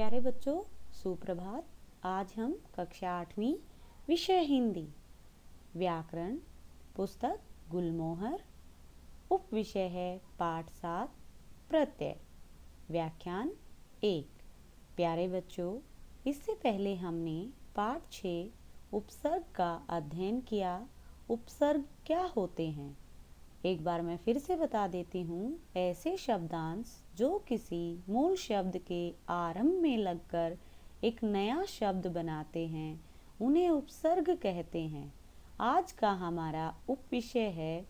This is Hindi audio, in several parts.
प्यारे बच्चों, सुप्रभात। आज हम कक्षा 8वीं विषय हिंदी व्याकरण पुस्तक गुलमोहर उप विषय है पाठ 7 प्रत्यय व्याख्यान 1। प्यारे बच्चों, इससे पहले हमने पाठ 6 उपसर्ग का अध्ययन किया। उपसर्ग क्या होते हैं एक बार मैं फिर से बता देती हूँ। ऐसे शब्दांश जो किसी मूल शब्द के आरंभ में लगकर एक नया शब्द बनाते हैं उन्हें उपसर्ग कहते हैं। आज का हमारा उप विषय है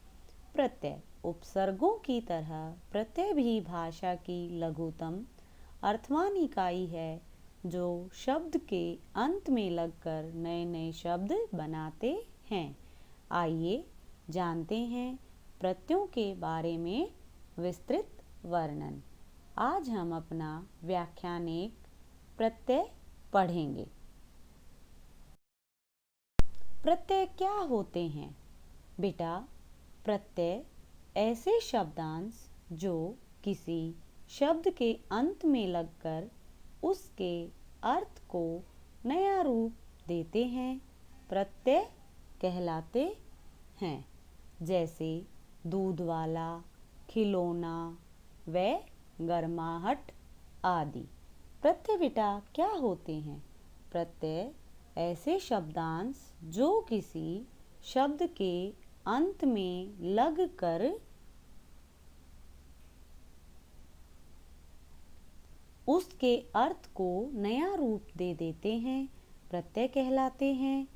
प्रत्यय। उपसर्गों की तरह प्रत्यय भी भाषा की लघुतम अर्थवान इकाई है जो शब्द के अंत में लगकर नए नए शब्द बनाते हैं। आइए जानते हैं प्रत्ययों के बारे में विस्तृत वर्णन। आज हम अपना व्याख्यान 1 प्रत्यय पढ़ेंगे। प्रत्यय क्या होते हैं बेटा? प्रत्यय ऐसे शब्दांश जो किसी शब्द के अंत में लगकर उसके अर्थ को नया रूप देते हैं प्रत्यय कहलाते हैं। जैसे दूध वाला, खिलौना व गर्माहट आदि। प्रत्यय बेटा क्या होते हैं? प्रत्यय ऐसे शब्दांश जो किसी शब्द के अंत में लगकर उसके अर्थ को नया रूप दे देते हैं प्रत्यय कहलाते हैं।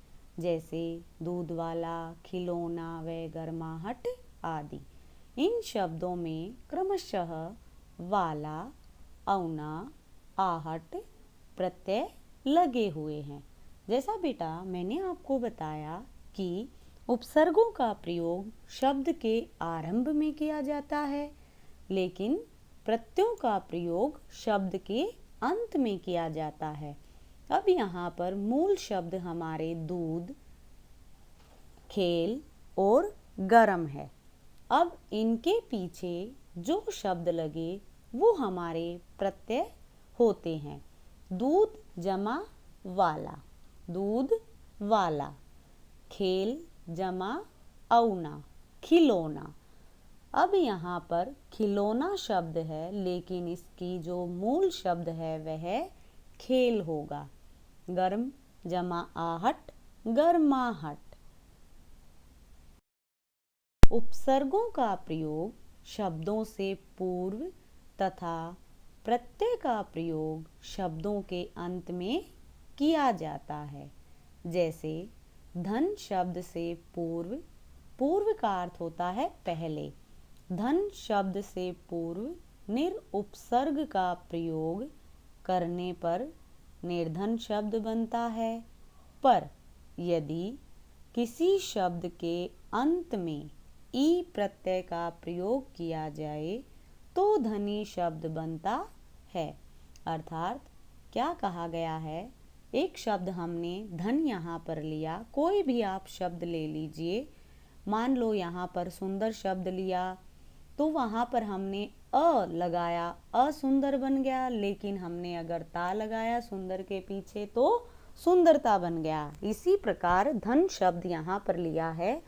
जैसे दूध वाला, खिलौना व गर्माहट आदि। इन शब्दों में क्रमशः वाला, औना, आहट प्रत्यय लगे हुए हैं। जैसा बेटा मैंने आपको बताया कि उपसर्गों का प्रयोग शब्द के आरंभ में किया जाता है, लेकिन प्रत्ययों का प्रयोग शब्द के अंत में किया जाता है। अब यहाँ पर मूल शब्द हमारे दूध, खेल और गरम है। अब इनके पीछे जो शब्द लगे वो हमारे प्रत्यय होते हैं। दूध जमा वाला, दूध वाला। खेल जमा औना, खिलौना। अब यहाँ पर खिलौना शब्द है, लेकिन इसकी जो मूल शब्द है वह खेल होगा। गर्म जमा आहट, गर्माहट। उपसर्गों का प्रयोग शब्दों से पूर्व तथा प्रत्यय का प्रयोग शब्दों के अंत में किया जाता है। जैसे धन शब्द से पूर्व, पूर्व का अर्थ होता है पहले। धन शब्द से पूर्व निरुपसर्ग का प्रयोग करने पर निर्धन शब्द बनता है। पर यदि किसी शब्द के अंत में ई प्रत्यय का प्रयोग किया जाए तो धनी शब्द बनता है। अर्थात क्या कहा गया है? एक शब्द हमने धन यहाँ पर लिया, कोई भी आप शब्द ले लीजिए। मान लो यहाँ पर सुंदर शब्द लिया तो वहाँ पर हमने अ लगाया, असुंदर बन गया। लेकिन हमने अगर ता लगाया सुंदर के पीछे तो सुंदरता बन गया। इसी प्रकार धन शब्द यहाँ पर लिया है।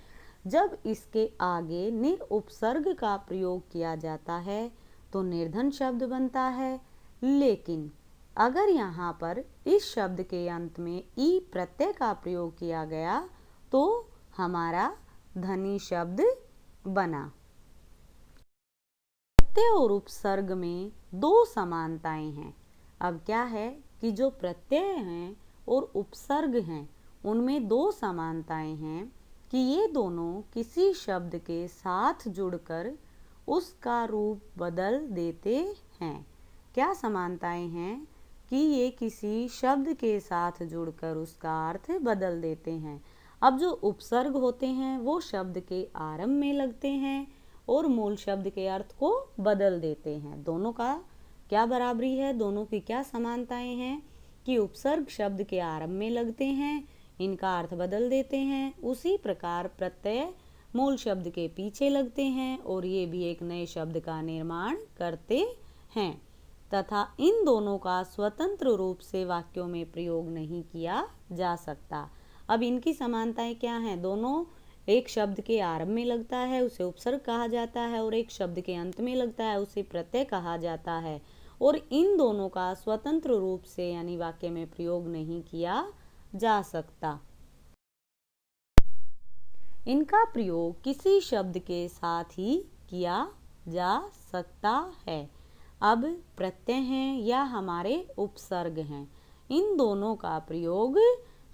जब इसके आगे निरुपसर्ग का प्रयोग किया जाता है तो निर्धन शब्द बनता है। लेकिन अगर यहाँ पर इस शब्द के अंत में ई प्रत्यय का प्रयोग किया गया तो हमारा धनी शब्द बना। प्रत्यय और उपसर्ग में दो समानताएं हैं। अब क्या है कि जो प्रत्यय हैं और उपसर्ग हैं उनमें दो समानताएं हैं कि ये दोनों किसी शब्द के साथ जुड़कर उसका रूप बदल देते हैं। क्या समानताएं हैं? कि ये किसी शब्द के साथ जुड़कर उसका अर्थ बदल देते हैं। अब जो उपसर्ग होते हैं वो शब्द के आरंभ में लगते हैं और मूल शब्द के अर्थ को बदल देते हैं। दोनों का क्या बराबरी है? दोनों की क्या समानताएं हैं? कि उपसर्ग शब्द के आरंभ में लगते हैं, इनका अर्थ बदल देते हैं। उसी प्रकार प्रत्यय मूल शब्द के पीछे लगते हैं और ये भी एक नए शब्द का निर्माण करते हैं। तथा इन दोनों का स्वतंत्र रूप से वाक्यों में प्रयोग नहीं किया जा सकता। अब इनकी समानताएं क्या हैं? दोनों एक शब्द के आरंभ में लगता है उसे उपसर्ग कहा जाता है, और एक शब्द के अंत में लगता है उसे प्रत्यय कहा जाता है, और इन दोनों का स्वतंत्र रूप से यानी वाक्य में प्रयोग नहीं किया जा सकता। इनका प्रयोग किसी शब्द के साथ ही किया जा सकता है। अब प्रत्यय हैं या हमारे उपसर्ग हैं, इन दोनों का प्रयोग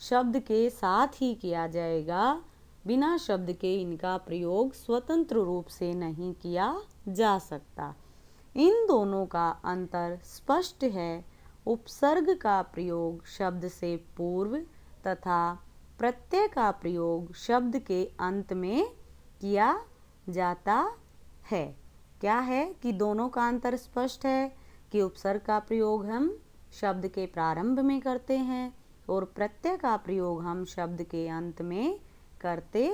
शब्द के साथ ही किया जाएगा, बिना शब्द के इनका प्रयोग स्वतंत्र रूप से नहीं किया जा सकता। इन दोनों का अंतर स्पष्ट है। उपसर्ग का प्रयोग शब्द से पूर्व तथा प्रत्यय का प्रयोग शब्द के अंत में किया जाता है। क्या है कि दोनों का अंतर स्पष्ट है कि उपसर्ग का प्रयोग हम शब्द के प्रारंभ में करते हैं और प्रत्यय का प्रयोग हम शब्द के अंत में करते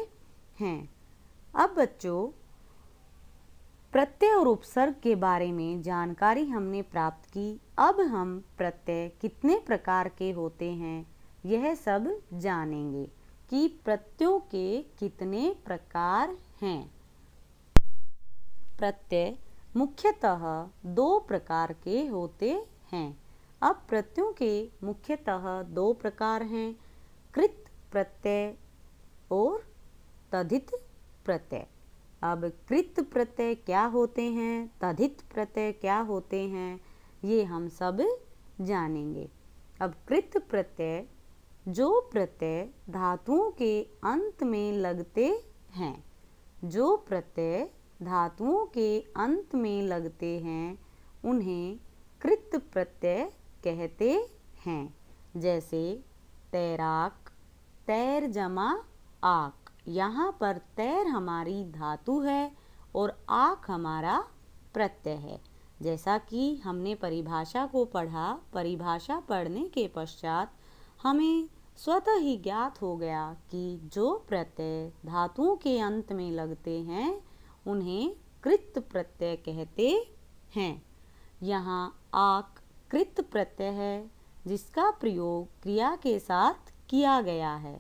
हैं। अब बच्चों, प्रत्यय और उपसर्ग के बारे में जानकारी हमने प्राप्त की। अब हम प्रत्यय कितने प्रकार के होते हैं यह सब जानेंगे कि प्रत्ययों के कितने प्रकार हैं। प्रत्यय मुख्यतः दो प्रकार के होते हैं। अब प्रत्ययों के मुख्यतः दो प्रकार हैं, कृत प्रत्यय और तद्धित प्रत्यय। अब कृत प्रत्यय क्या होते हैं, तद्धित प्रत्यय क्या होते हैं, ये हम सब जानेंगे। अब कृत प्रत्यय जो प्रत्यय धातुओं के अंत में लगते हैं, जो प्रत्यय धातुओं के अंत में लगते हैं उन्हें कृत प्रत्यय कहते हैं। जैसे तैराक, तैर जमा आक। यहाँ पर तैर हमारी धातु है और आक हमारा प्रत्यय है। जैसा कि हमने परिभाषा को पढ़ा, परिभाषा पढ़ने के पश्चात हमें स्वतः ही ज्ञात हो गया कि जो प्रत्यय धातुओं के अंत में लगते हैं उन्हें कृत प्रत्यय कहते हैं। यहाँ आक कृत प्रत्यय है जिसका प्रयोग क्रिया के साथ किया गया है।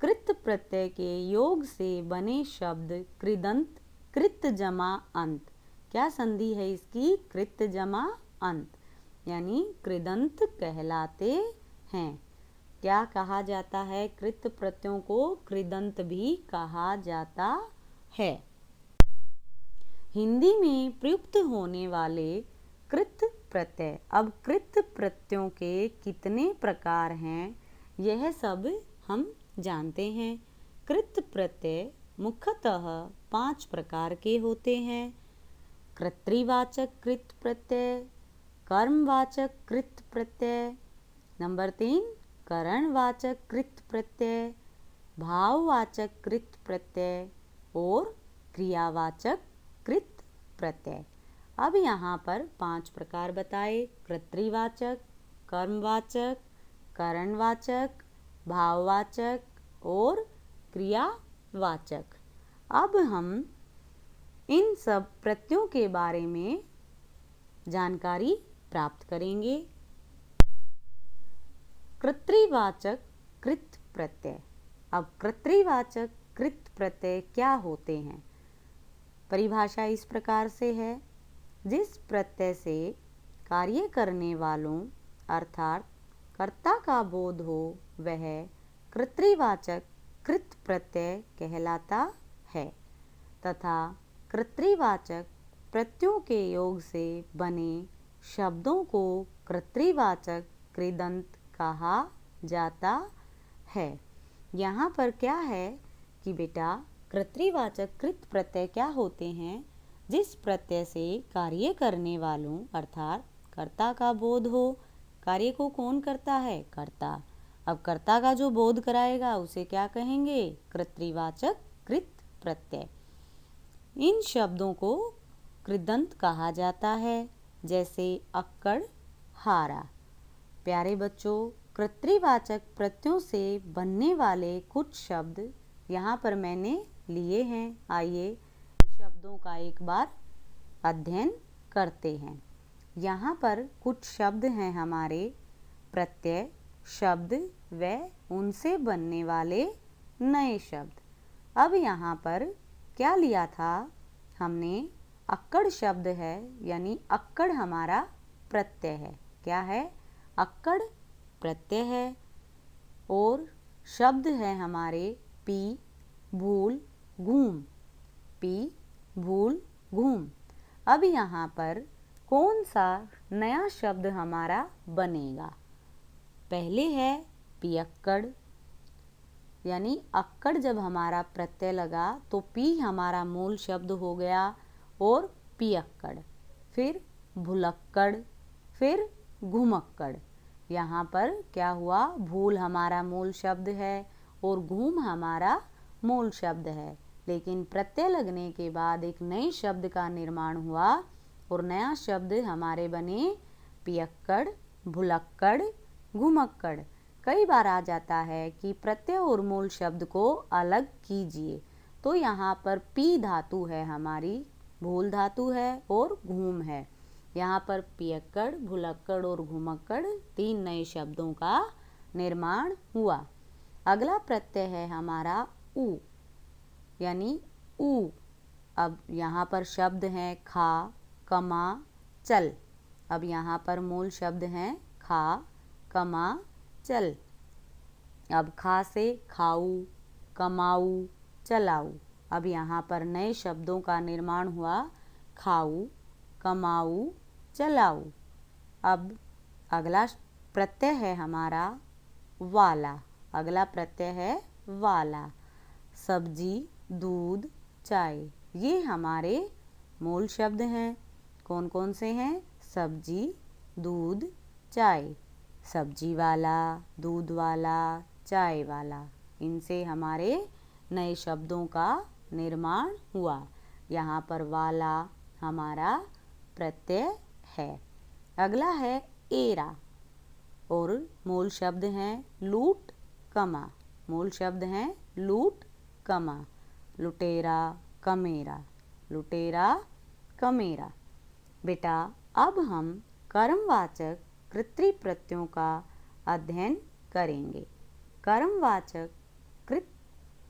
कृत प्रत्यय के योग से बने शब्द कृदंत, कृत जमा अंत। क्या संधि है इसकी? कृत जमा अंत, यानी कृदंत कहलाते हैं। क्या कहा जाता है? कृत प्रत्ययों को कृदंत भी कहा जाता है। हिंदी में प्रयुक्त होने वाले कृत प्रत्यय। अब कृत प्रत्ययों के कितने प्रकार हैं यह सब हम जानते हैं। कृत प्रत्यय मुख्यतः 5 प्रकार के होते हैं। कर्तृवाचक कृत प्रत्यय, कर्मवाचक कृत प्रत्यय, नंबर 3 करणवाचक कृत प्रत्यय, भाववाचक कृत प्रत्यय और क्रियावाचक कृत प्रत्यय। अब यहाँ पर 5 प्रकार बताए, कर्तृवाचक, कर्मवाचक, करणवाचक, भाववाचक और क्रियावाचक। अब हम इन सब प्रत्ययों के बारे में जानकारी प्राप्त करेंगे। कर्तृवाचक कृत प्रत्यय। अब कर्तृवाचक कृत प्रत्यय क्या होते हैं? परिभाषा इस प्रकार से है, जिस प्रत्यय से कार्य करने वालों अर्थात कर्ता का बोध हो वह कर्तृवाचक कृत प्रत्यय कहलाता है, तथा कर्तृवाचक प्रत्ययों के योग से बने शब्दों को कर्तृवाचक कृदंत कहा जाता है। यहाँ पर क्या है कि बेटा, कर्तृवाचक कृत प्रत्यय क्या होते हैं? जिस प्रत्यय से कार्य करने वालों अर्थात कर्ता का बोध हो। कार्य को कौन करता है? कर्ता। अब कर्ता का जो बोध कराएगा उसे क्या कहेंगे? कर्तृवाचक कृत प्रत्यय। इन शब्दों को कृदंत कहा जाता है, जैसे अक्कड़, हारा। प्यारे बच्चों, कर्तृवाचक प्रत्ययों से बनने वाले कुछ शब्द यहाँ पर मैंने लिए हैं। आइए शब्दों का एक बार अध्ययन करते हैं। यहाँ पर कुछ शब्द हैं हमारे प्रत्यय शब्द व उनसे बनने वाले नए शब्द। अब यहाँ पर क्या लिया था हमने? अक्कड़ शब्द है, यानी अक्कड़ हमारा प्रत्यय है। क्या है? अक्कड़ प्रत्यय है। और शब्द है हमारे पी भूल घूम, पी भूल घूम। अब यहाँ पर कौन सा नया शब्द हमारा बनेगा? पहले है पियक्कड़, यानी अक्कड़ जब हमारा प्रत्यय लगा तो पी हमारा मूल शब्द हो गया और पियक्कड़। फिर भुलक्कड़, फिर घुमक्कड़। यहाँ पर क्या हुआ? भूल हमारा मूल शब्द है और घूम हमारा मूल शब्द है, लेकिन प्रत्यय लगने के बाद एक नए शब्द का निर्माण हुआ और नया शब्द हमारे बने पियक्कड़, भुलक्कड़, घुमक्कड़। कई बार आ जाता है कि प्रत्यय और मूल शब्द को अलग कीजिए, तो यहाँ पर पी धातु है हमारी, भूल धातु है और घूम है। यहाँ पर पियक्कड़, भुलक्कड़ और घुमक्कड़ 3 नए शब्दों का निर्माण हुआ। अगला प्रत्यय है हमारा ऊ, यानी ऊ। अब यहाँ पर शब्द हैं खा, कमा, चल। अब यहाँ पर मूल शब्द हैं खा, कमा, चल। अब खा से खाऊ, कमाऊ, चलाऊ। अब यहाँ पर नए शब्दों का निर्माण हुआ खाऊ, कमाऊ, चलाऊ। अब अगला प्रत्यय है हमारा वाला। अगला प्रत्यय है वाला। सब्जी, दूध, चाय, ये हमारे मूल शब्द हैं। कौन कौन से हैं? सब्जी, दूध, चाय। सब्जी वाला, दूध वाला, चाय वाला, इनसे हमारे नए शब्दों का निर्माण हुआ। यहाँ पर वाला हमारा प्रत्यय है। अगला है एरा और मूल शब्द हैं लूट, कमा। मूल शब्द हैं लूट, कमा। लुटेरा, कमेरा, लुटेरा, कमेरा। बेटा अब हम कर्मवाचक कृत्रि प्रत्ययों का अध्ययन करेंगे। कर्मवाचक कृत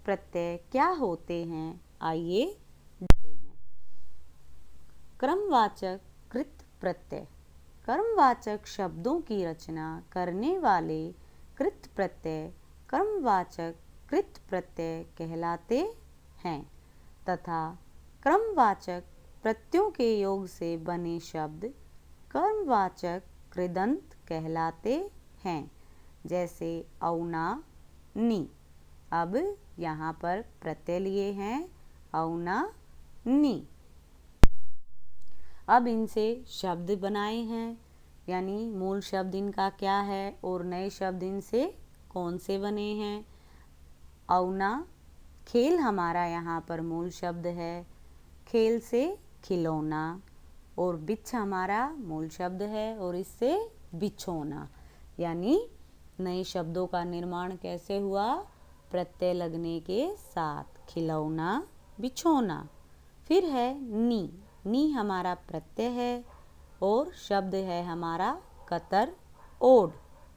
प्रत्यय क्या होते हैं? आइए देखते हैं। कर्मवाचक कृत प्रत्यय। कर्मवाचक शब्दों की रचना करने वाले कृत प्रत्यय कर्मवाचक कृत प्रत्यय कहलाते हैं तथा क्रमवाचक प्रत्ययों के योग से बने शब्द कर्मवाचक कृदंत कहलाते हैं, जैसे औना, नी। अब यहाँ पर प्रत्यय लिए हैं औना, नी। अब इनसे शब्द बनाए हैं, यानी मूल शब्द इनका क्या है और नए शब्द इनसे कौन से बने हैं। औना, खेल हमारा यहाँ पर मूल शब्द है, खेल से खिलौना। और बिछ हमारा मूल शब्द है और इससे बिछोना। यानी नए शब्दों का निर्माण कैसे हुआ? प्रत्यय लगने के साथ, खिलौना, बिछोना। फिर है नी। नी हमारा प्रत्यय है और शब्द है हमारा कतर, ओढ़।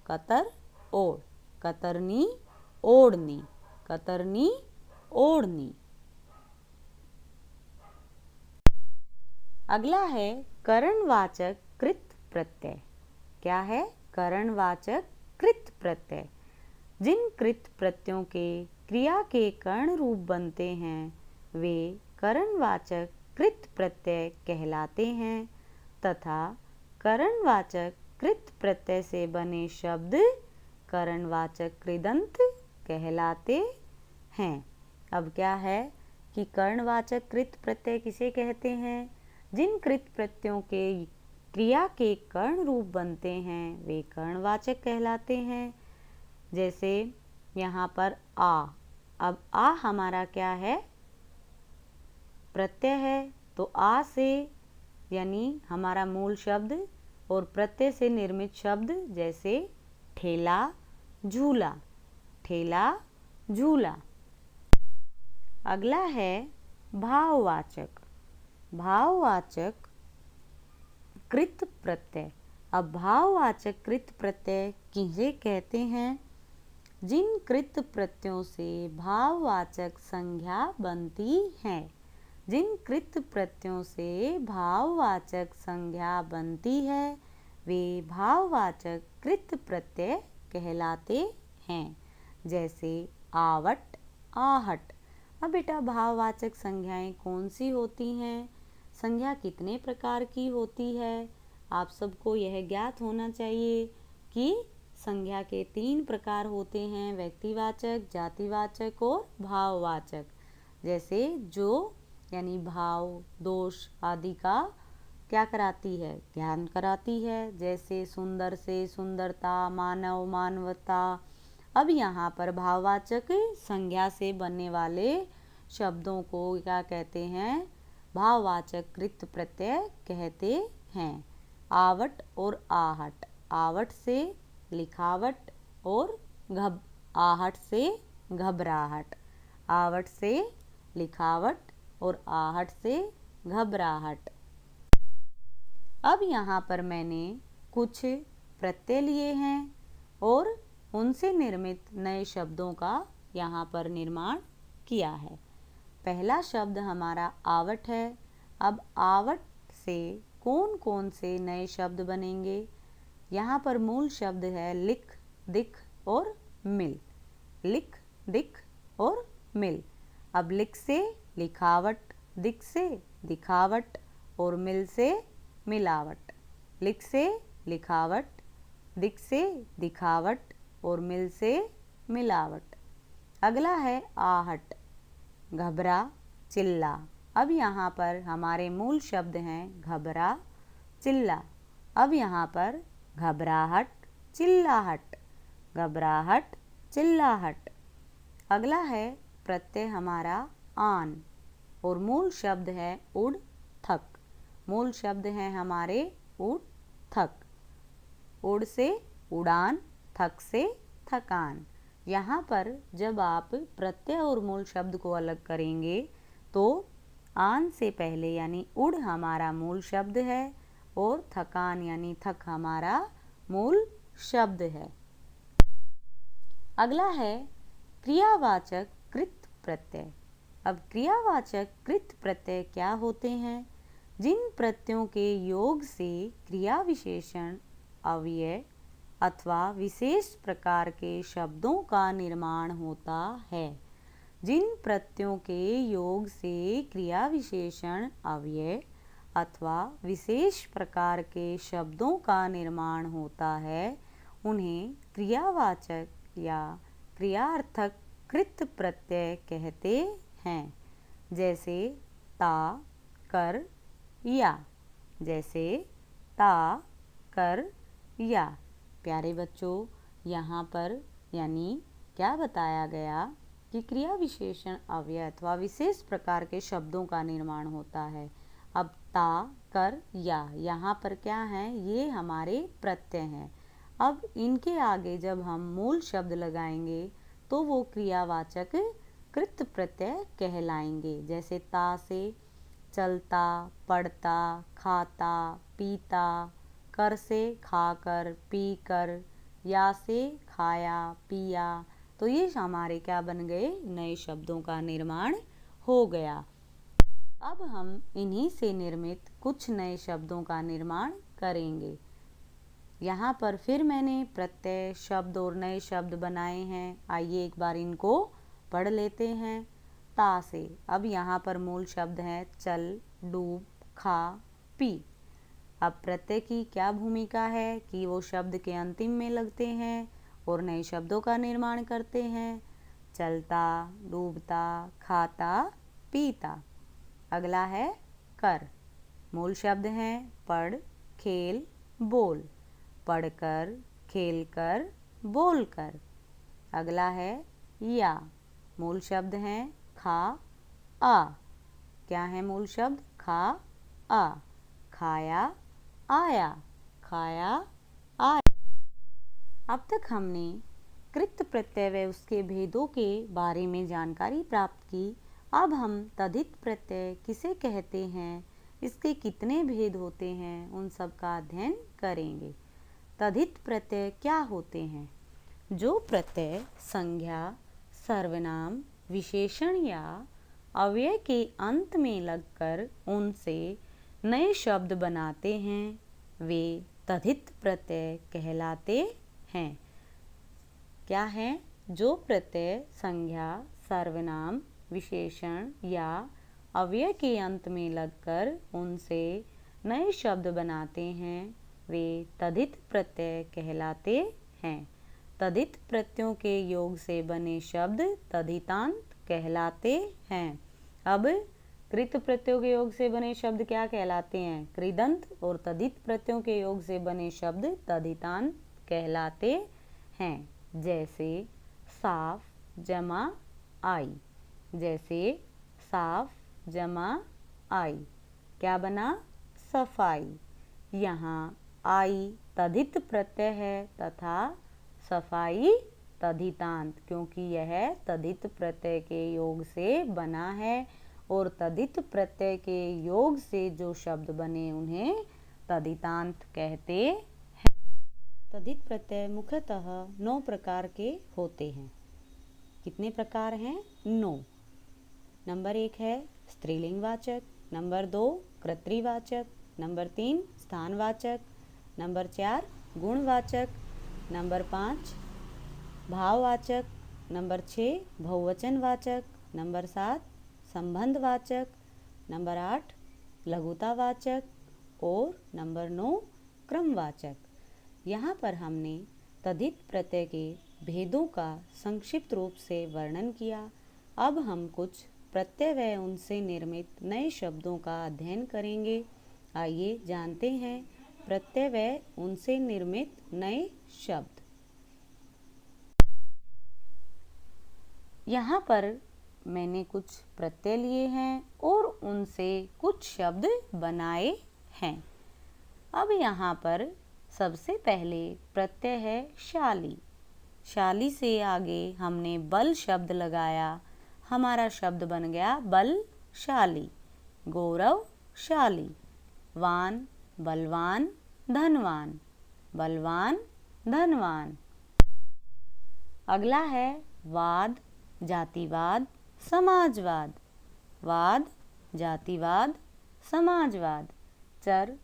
कतर, ओढ़। कतरनी, ओढ़नी, कतरनी, ओढ़नी। अगला है करणवाचक कृत प्रत्यय। क्या है? करणवाचक कृत प्रत्यय। जिन कृत प्रत्ययों के क्रिया के कर्ण रूप बनते हैं वे करणवाचक कृत प्रत्यय कहलाते हैं तथा करणवाचक कृत प्रत्यय से बने शब्द करणवाचक कृदंत कहलाते हैं। अब क्या है कि कर्णवाचक कृत प्रत्यय किसे कहते हैं? जिन कृत प्रत्ययों के क्रिया के कर्ण रूप बनते हैं वे कर्णवाचक कहलाते हैं। जैसे यहाँ पर आ। अब आ हमारा क्या है? प्रत्यय है, तो आ से यानी हमारा मूल शब्द और प्रत्यय से निर्मित शब्द जैसे ठेला, झूला। ठेला, झूला। अगला है भाववाचक। भाववाचक कृत प्रत्यय। अब भाववाचक कृत प्रत्यय किसे कहते हैं? जिन कृत प्रत्ययों से भाववाचक संज्ञा बनती है। जिन कृत प्रत्ययों से भाववाचक संज्ञा बनती है वे भाववाचक कृत प्रत्यय कहलाते हैं। जैसे आवट, आहट। अब बेटा भाववाचक संज्ञाएं कौन सी होती हैं? संज्ञा कितने प्रकार की होती है? आप सबको यह ज्ञात होना चाहिए कि संज्ञा के 3 प्रकार होते हैं, व्यक्तिवाचक, जातिवाचक और भाववाचक। जैसे जो यानी भाव, दोष आदि का क्या कराती है? ज्ञान कराती है। जैसे सुंदर से सुंदरता, मानव मानवता। अब यहाँ पर भाववाचक संज्ञा से बनने वाले शब्दों को क्या कहते हैं? भाववाचक कृत प्रत्यय कहते हैं। आवट और आहट। आवट से लिखावट और आहट से घबराहट। आवट से लिखावट और आहट से घबराहट। अब यहाँ पर मैंने कुछ प्रत्यय लिए हैं और उनसे निर्मित नए शब्दों का यहाँ पर निर्माण किया है। पहला शब्द हमारा आवट है। अब आवट से कौन कौन से नए शब्द बनेंगे? यहाँ पर मूल शब्द है लिख, दिख और मिल। लिख, दिख और मिल। अब लिख से लिखावट, दिख से दिखावट और मिल से मिलावट। लिख से लिखावट, दिख से दिखावट और मिल से मिलावट। अगला है आहट, घबरा, चिल्ला। अब यहाँ पर हमारे मूल शब्द हैं घबरा, चिल्ला। अब यहाँ पर घबराहट, चिल्लाहट, घबराहट, चिल्लाहट। अगला है प्रत्यय हमारा आन और मूल शब्द है उड़, थक। मूल शब्द हैं हमारे उड़, थक। उड़ से उड़ान, थक से थकान। यहाँ पर जब आप प्रत्यय और मूल शब्द को अलग करेंगे तो आन से पहले यानी उड़ हमारा मूल शब्द है और थकान यानी थक हमारा मूल शब्द है। अगला है क्रियावाचक कृत प्रत्यय। अब क्रियावाचक कृत प्रत्यय क्या होते हैं? जिन प्रत्ययों के योग से क्रिया विशेषण, अव्यय अथवा विशेष प्रकार के शब्दों का निर्माण होता है। जिन प्रत्ययों के योग से क्रिया विशेषण, अव्यय अथवा विशेष प्रकार के शब्दों का निर्माण होता है उन्हें क्रियावाचक या क्रियार्थक कृत प्रत्यय कहते हैं। जैसे ता, कर, या। जैसे ता, कर, या। प्यारे बच्चों, यहाँ पर यानी क्या बताया गया कि क्रिया विशेषण, अव्यय अथवा विशेष प्रकार के शब्दों का निर्माण होता है। अब ता, कर, या यहाँ पर क्या है? ये हमारे प्रत्यय हैं। अब इनके आगे जब हम मूल शब्द लगाएंगे तो वो क्रियावाचक कृत प्रत्यय कहलाएंगे। जैसे ता से चलता, पढ़ता, खाता, पीता, कर से खाकर, पीकर, या से खाया, पिया। तो ये हमारे क्या बन गए? नए शब्दों का निर्माण हो गया। अब हम इन्हीं से निर्मित कुछ नए शब्दों का निर्माण करेंगे। यहाँ पर फिर मैंने प्रत्यय, शब्द और नए शब्द बनाए हैं। आइए एक बार इनको पढ़ लेते हैं। ता से, अब यहाँ पर मूल शब्द हैं चल, डूब, खा, पी। अब प्रत्यय की क्या भूमिका है कि वो शब्द के अंतिम में लगते हैं और नए शब्दों का निर्माण करते हैं। चलता, डूबता, खाता, पीता। अगला है कर। मूल शब्द हैं पढ़, खेल, बोल। पढ़कर, खेलकर, बोलकर। अगला है या। मूल शब्द हैं खा, आ। क्या है मूल शब्द? खा, आ। खाया, आया, खाया, आया। अब तक हमने कृत प्रत्यय व उसके भेदों के बारे में जानकारी प्राप्त की। अब हम तद्धित प्रत्यय किसे कहते हैं इसके कितने भेद होते हैं, उन सब का अध्ययन करेंगे। तद्धित प्रत्यय क्या होते हैं? जो प्रत्यय संज्ञा, सर्वनाम, विशेषण या अव्यय के अंत में लगकर उनसे नए शब्द बनाते हैं, वे तद्धित प्रत्यय कहलाते हैं। क्या है? जो प्रत्यय संज्ञा, सर्वनाम, विशेषण या अव्यय के अंत में लगकर उनसे नए शब्द बनाते हैं, वे तद्धित प्रत्यय कहलाते हैं। तद्धित प्रत्ययों के योग से बने शब्द तद्धितांत कहलाते हैं। अब कृत प्रत्ययों के योग से बने शब्द क्या कहलाते हैं? कृदंत। और तद्धित प्रत्ययों के योग से बने शब्द तद्धितांत कहलाते हैं। जैसे साफ जमा आई। जैसे साफ जमा आई, क्या बना? सफाई। यहाँ आई तद्धित प्रत्यय है तथा सफाई तद्धितांत, क्योंकि यह तद्धित प्रत्यय के योग से बना है और तद्धित प्रत्यय के योग से जो शब्द बने उन्हें तद्धितांत कहते हैं। तद्धित प्रत्यय मुख्यतः 9 प्रकार के होते हैं। कितने प्रकार हैं? 9। नंबर 1 है स्त्रीलिंगवाचक, नंबर 2 कर्तृवाचक, नंबर 3 स्थानवाचक, नंबर 4 गुणवाचक, नंबर 5 भाववाचक, नंबर 6 बहुवचनवाचक, नंबर 7 संबंधवाचक, नंबर 8 लघुतावाचक और नंबर 9 क्रमवाचक। यहाँ पर हमने तद्धित प्रत्यय के भेदों का संक्षिप्त रूप से वर्णन किया। अब हम कुछ प्रत्यय व उनसे निर्मित नए शब्दों का अध्ययन करेंगे। आइए जानते हैं प्रत्यय व उनसे निर्मित नए शब्द। यहाँ पर मैंने कुछ प्रत्यय लिए हैं और उनसे कुछ शब्द बनाए हैं। अब यहाँ पर सबसे पहले प्रत्यय है शाली। शाली से आगे हमने बल शब्द लगाया, हमारा शब्द बन गया बलशाली। गौरवशाली। वान बलवान धनवान, बलवान धनवान। अगला है वाद जातिवाद समाजवाद। वाद जातिवाद समाजवाद। चर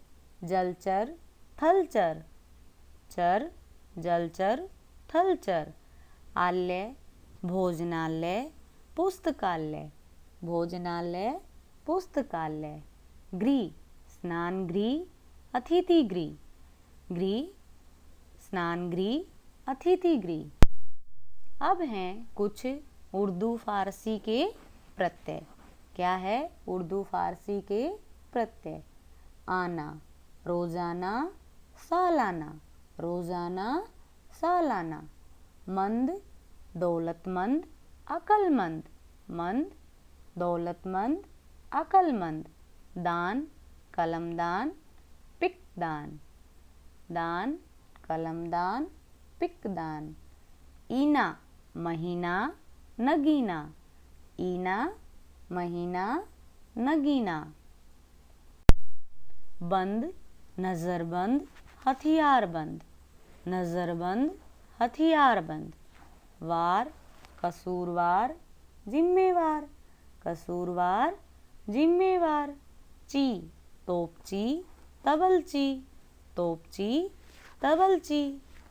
जलचर थलचर, चर जलचर थलचर। आल्य भोजनालय पुस्तकालय, भोजनालय पुस्तकालय। गृह स्नान गृह अतिथि गृह, गृह स्नान गृह अतिथि गृह। अब हैं कुछ उर्दू फारसी के प्रत्यय। क्या है? उर्दू फारसी के प्रत्यय। आना रोजाना सालाना, रोजाना सालाना। मंद दौलतमंद अक्लमंद, मंद दौलतमंद अक्लमंद। दान कलमदान पिकदान, दान कलमदान पिकदान। ईना महीना नगीना, ईना महीना नगीना। बंद नजरबंद हथियारबंद, नजरबंद हथियारबंद। वार कसूरवार जिम्मेवार, कसूरवार जिम्मेवार। ची तोपची तबलची, तोपची तबलची।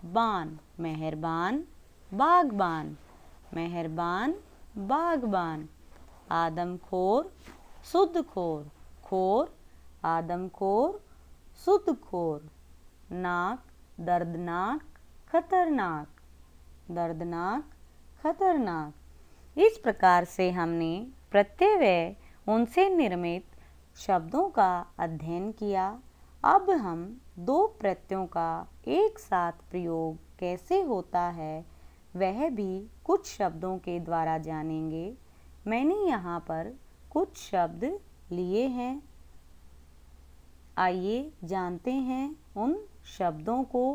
बान मेहरबान बागबान, मेहरबान बागबान। आदमखोर शुद्धखोर, खोर आदमखोर शुद्धखोर। नाक दर्दनाक खतरनाक, दर्दनाक खतरनाक। इस प्रकार से हमने प्रत्यय व उनसे निर्मित शब्दों का अध्ययन किया। अब हम 2 प्रत्ययों का एक साथ प्रयोग कैसे होता है वह भी कुछ शब्दों के द्वारा जानेंगे। मैंने यहाँ पर कुछ शब्द लिए हैं। आइए जानते हैं उन शब्दों को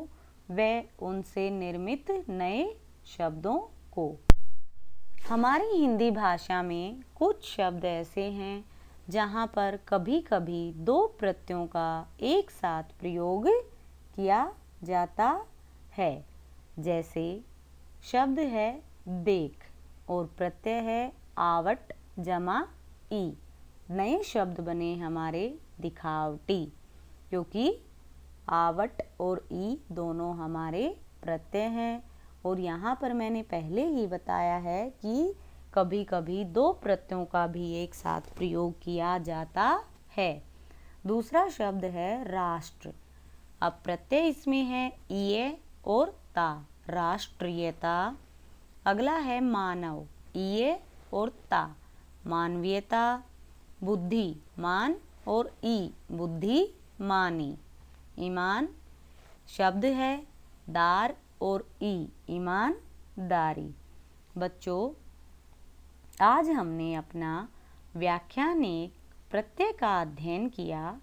व उनसे निर्मित नए शब्दों को। हमारी हिंदी भाषा में कुछ शब्द ऐसे हैं जहाँ पर कभी कभी दो प्रत्ययों का एक साथ प्रयोग किया जाता है। जैसे शब्द है देख और प्रत्यय है आवट जमा ई। नए शब्द बने हमारे दिखावटी, क्योंकि आवट और ई दोनों हमारे प्रत्यय हैं। और यहाँ पर मैंने पहले ही बताया है कि कभी कभी दो प्रत्ययों का भी एक साथ प्रयोग किया जाता है। दूसरा शब्द है राष्ट्र। अब प्रत्यय इसमें है ईय और ता, राष्ट्रीयता। अगला है मानव, ईय और ता, मानवीयता। बुद्धि, मान और ई, बुद्धि मानी। ईमान शब्द है दार और ई, ईमानदारी। बच्चों, आज हमने अपना व्याख्यान 1 प्रत्यय का अध्ययन किया।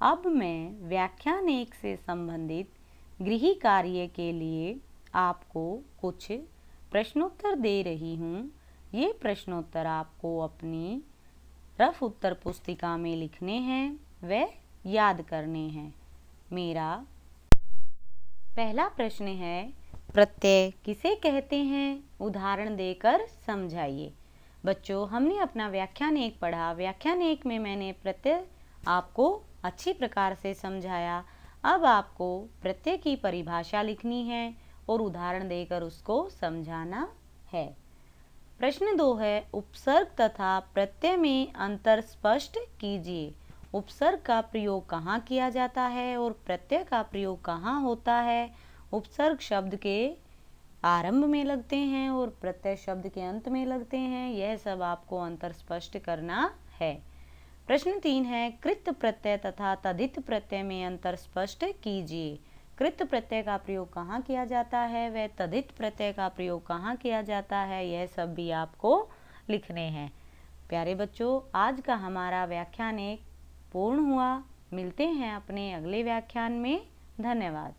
अब मैं व्याख्यान 1 से संबंधित गृह कार्य के लिए आपको कुछ प्रश्नोत्तर दे रही हूँ। ये प्रश्नोत्तर आपको अपनी रफ उत्तर पुस्तिका में लिखने हैं व याद करने हैं। मेरा पहला प्रश्न है, प्रत्यय किसे कहते हैं? उदाहरण देकर समझाइए। बच्चों, हमने अपना व्याख्यान 1 पढ़ा। व्याख्यान 1 में मैंने प्रत्यय आपको अच्छी प्रकार से समझाया। अब आपको प्रत्यय की परिभाषा लिखनी है और उदाहरण देकर उसको समझाना है। प्रश्न 2 है, उपसर्ग तथा प्रत्यय में अंतर स्पष्ट कीजिए। उपसर्ग का प्रयोग कहाँ किया जाता है और प्रत्यय का प्रयोग कहाँ होता है? उपसर्ग शब्द के आरंभ में लगते हैं और प्रत्यय शब्द के अंत में लगते हैं। यह सब आपको अंतर स्पष्ट करना है। प्रश्न 3 है, कृत प्रत्यय तथा तद्धित प्रत्यय में अंतर स्पष्ट कीजिए। कृत प्रत्यय का प्रयोग कहाँ किया जाता है व तद्धित प्रत्यय का प्रयोग कहाँ किया जाता है, यह सब भी आपको लिखने हैं। प्यारे बच्चों, आज का हमारा व्याख्यान 1 पूर्ण हुआ। मिलते हैं अपने अगले व्याख्यान में। धन्यवाद।